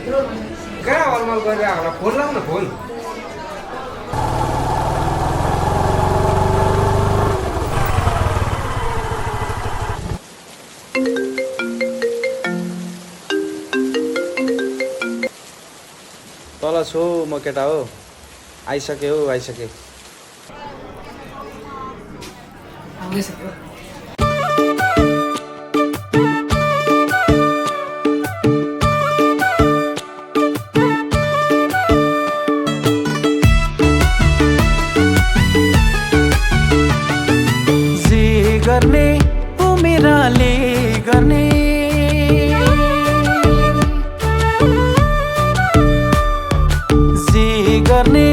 कहाँ अलमल गरिरहेको होला फोन लाउ न फोन तल छु म केटा हो आइसके हो आइसके जे गर्ने उमेराले गर्ने जे गर्ने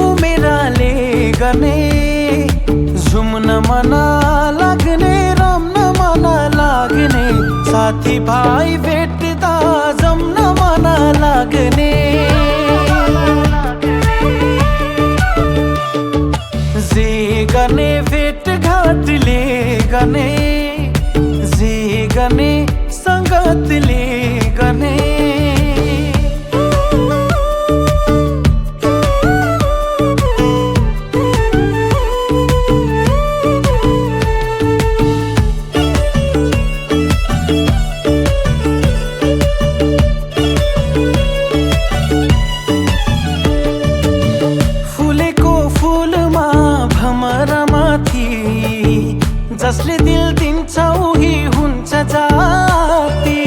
उमेराले गर्ने झुम्न मन लाग्ने रम्न मन लाग्ने साथी भाइ भेट्दा जम्न मन लाग्ने जे गर्ने भेटघाटले गर्ने जे गर्ने सङ्गतले गर्ने जसले दिल दिन्छ उही हुन्छ जाति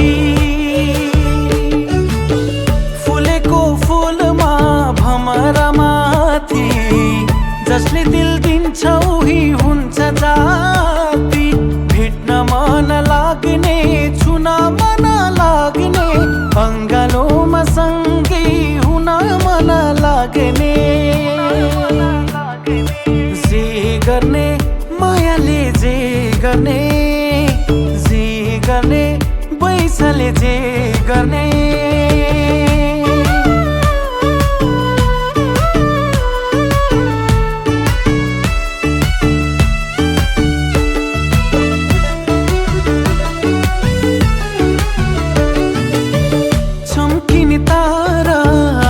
फुलेको फुलमा भमरा माथि जसले दिल दिन्छ उही हुन्छ जाति भेट्न मन लाग्ने छुन मन लाग्ने अङ्गालोमा सँगै हुन मन लाग्ने जे गर्ने मायाले जे गर्ने पैसाले जे गर्ने चम्किने तारा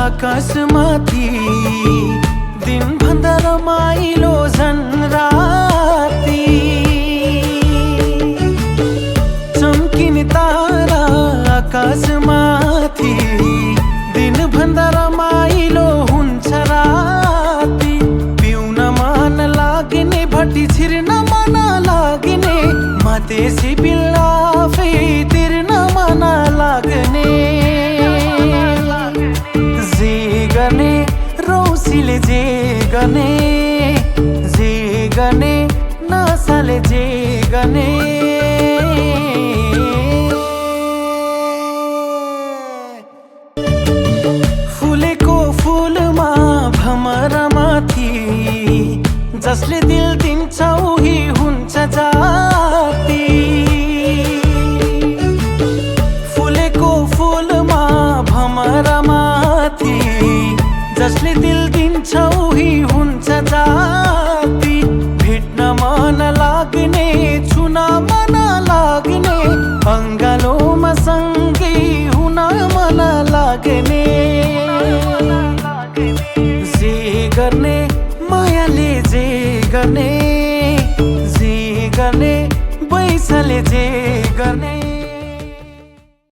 आकाशमाथि दिनभन्दा रमाइलो झन् राति चम्किने तारा आकाशमाथि दिनभन्दा रमाइलो हुन्छ राति पिउन मन लाग्ने भट्टी छिर्न मन लाग्ने मधेसी बिल आफै तिर्न मन लाग्ने जे गर्ने रौसीले जे गर्ने नसाले जे गर्ने फुलेको फुलमा भमरा माथि जसले दिल दिन्छ उही हुन्छ जाति फुलेको फुलमा भमरा माथि जसले दिल दिन्छ उही हुन्छ जाति भेट्न मन लाग्ने छुन मन लाग्ने अङ्गालोमा सँगै हुन मन लाग्ने जे गर्ने मायाले जे गर्ने पैसाले जे गर्ने